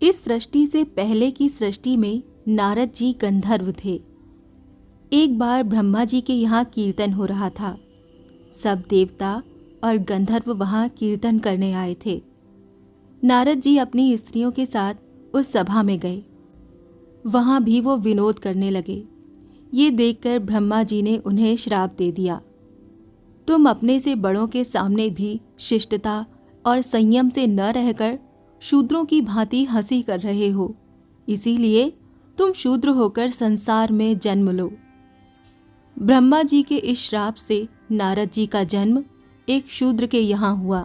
इस सृष्टि से पहले की सृष्टि में नारद जी गंधर्व थे। एक बार ब्रह्मा जी के यहाँ कीर्तन हो रहा था। सब देवता और गंधर्व वहाँ कीर्तन करने आए थे। नारद जी अपनी स्त्रियों के साथ उस सभा में गए। वहाँ भी वो विनोद करने लगे। ये देखकर ब्रह्मा जी ने उन्हें श्राप दे दिया, तुम अपने से बड़ों के सामने भी शिष्टता और संयम से न रहकर शूद्रों की भांति हंसी कर रहे हो, इसीलिए तुम शूद्र होकर संसार में जन्म लो। ब्रह्मा जी के इस श्राप से नारद जी का जन्म एक शूद्र के यहाँ हुआ।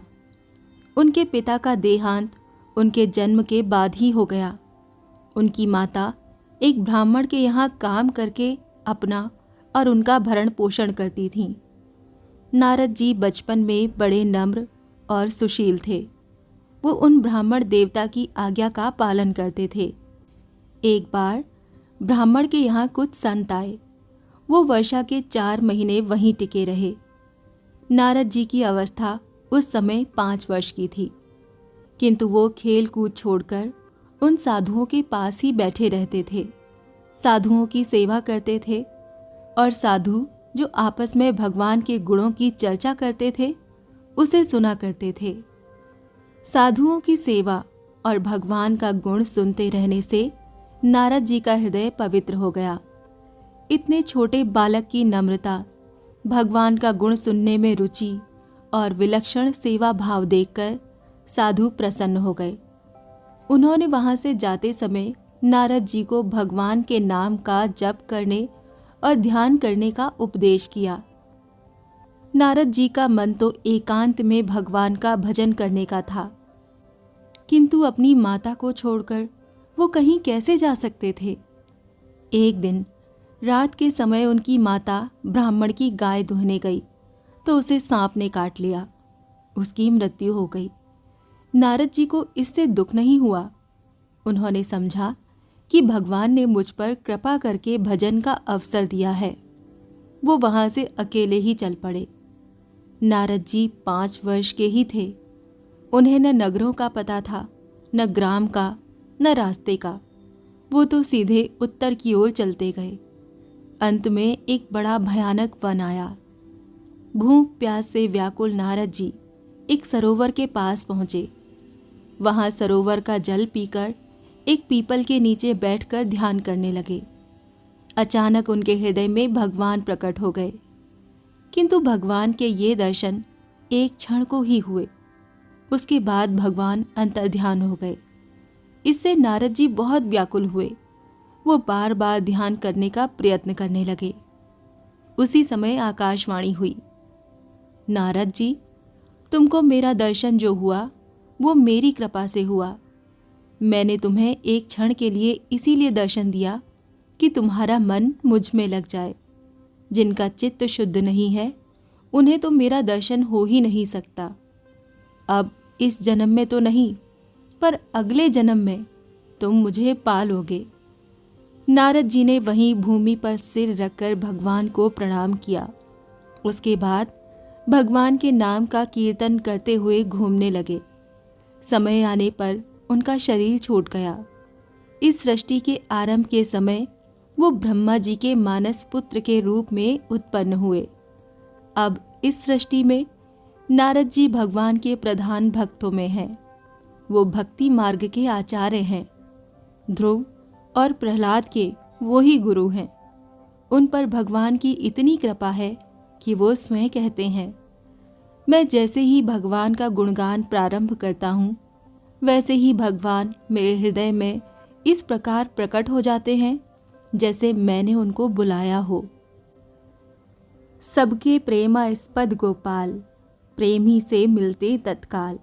उनके पिता का देहांत उनके जन्म के बाद ही हो गया। उनकी माता एक ब्राह्मण के यहाँ काम करके अपना और उनका भरण पोषण करती थीं। नारद जी बचपन में बड़े नम्र और सुशील थे। वो उन ब्राह्मण देवता की आज्ञा का पालन करते थे। एक बार ब्राह्मण के यहाँ कुछ संत आए। वो वर्षा के 4 महीने वहीं टिके रहे। नारद जी की अवस्था उस समय 5 वर्ष की थी, किंतु वो खेल कूद छोड़कर उन साधुओं के पास ही बैठे रहते थे। साधुओं की सेवा करते थे और साधु जो आपस में भगवान के गुणों की चर्चा करते थे उसे सुना करते थे। साधुओं की सेवा और भगवान का गुण सुनते रहने से नारद जी का हृदय पवित्र हो गया। इतने छोटे बालक की नम्रता, भगवान का गुण सुनने में रुचि और विलक्षण सेवा भाव देखकर साधु प्रसन्न हो गए। उन्होंने वहां से जाते समय नारद जी को भगवान के नाम का जप करने और ध्यान करने का उपदेश किया। नारद जी का मन तो एकांत में भगवान का भजन करने का था, किंतु अपनी माता को छोड़कर वो कहीं कैसे जा सकते थे। एक दिन रात के समय उनकी माता ब्राह्मण की गाय दुहने गई तो उसे सांप ने काट लिया। उसकी मृत्यु हो गई। नारद जी को इससे दुख नहीं हुआ। उन्होंने समझा कि भगवान ने मुझ पर कृपा करके भजन का अवसर दिया है। वो वहां से अकेले ही चल पड़े। नारद जी 5 वर्ष के ही थे। उन्हें न नगरों का पता था, न ग्राम का, न रास्ते का। वो तो सीधे उत्तर की ओर चलते गए। अंत में एक बड़ा भयानक वन आया। भूख प्यास से व्याकुल नारद जी एक सरोवर के पास पहुंचे। वहां सरोवर का जल पीकर एक पीपल के नीचे बैठकर ध्यान करने लगे। अचानक उनके हृदय में भगवान प्रकट हो गए, किंतु भगवान के ये दर्शन एक क्षण को ही हुए। उसके बाद भगवान अंतर्ध्यान हो गए। इससे नारद जी बहुत व्याकुल हुए। वो बार बार ध्यान करने का प्रयत्न करने लगे। उसी समय आकाशवाणी हुई, नारद जी, तुमको मेरा दर्शन जो हुआ वो मेरी कृपा से हुआ। मैंने तुम्हें एक क्षण के लिए इसीलिए दर्शन दिया कि तुम्हारा मन मुझ में लग जाए। जिनका चित्त शुद्ध नहीं है उन्हें तो मेरा दर्शन हो ही नहीं सकता। अब इस जन्म में तो नहीं, पर अगले जन्म में तुम मुझे पालोगे। नारद जी ने वहीं भूमि पर सिर रखकर भगवान को प्रणाम किया। उसके बाद भगवान के नाम का कीर्तन करते हुए घूमने लगे। समय आने पर उनका शरीर छूट गया। इस सृष्टि के आरंभ के समय वो ब्रह्मा जी के मानस पुत्र के रूप में उत्पन्न हुए। अब इस सृष्टि में नारद जी भगवान के प्रधान भक्तों में हैं। वो भक्ति मार्ग के आचार्य हैं। ध्रुव और प्रहलाद के वो ही गुरु हैं। उन पर भगवान की इतनी कृपा है कि वो स्वयं कहते हैं, मैं जैसे ही भगवान का गुणगान प्रारंभ करता हूँ वैसे ही भगवान मेरे हृदय में इस प्रकार प्रकट हो जाते हैं जैसे मैंने उनको बुलाया हो। सबके प्रेमास्पद गोपाल, प्रेम ही से मिलते तत्काल।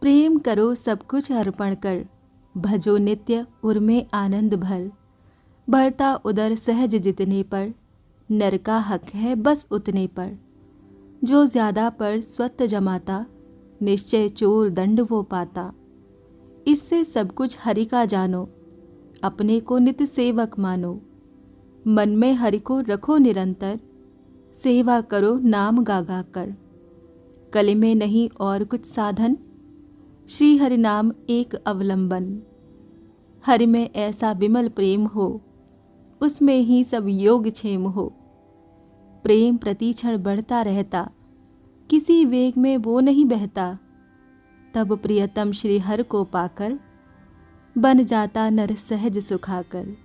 प्रेम करो सब कुछ अर्पण कर, भजो नित्य उर्मे आनंद भर। बढ़ता उदर सहज जितने पर, नर का हक है बस उतने पर। जो ज्यादा पर स्वत जमाता, निश्चय चोर दंड वो पाता। इससे सब कुछ हरि का जानो, अपने को नित्य सेवक मानो। मन में हरि को रखो निरंतर, सेवा करो नाम गा गा कर। कले में नहीं और कुछ साधन, श्री हरि नाम एक अवलंबन। हरि में ऐसा विमल प्रेम हो, उसमें ही सब योग क्षेम हो। प्रेम प्रतिक्षण बढ़ता रहता, किसी वेग में वो नहीं बहता। तब प्रियतम श्री हर को पाकर, बन जाता नर सहज सुखाकर।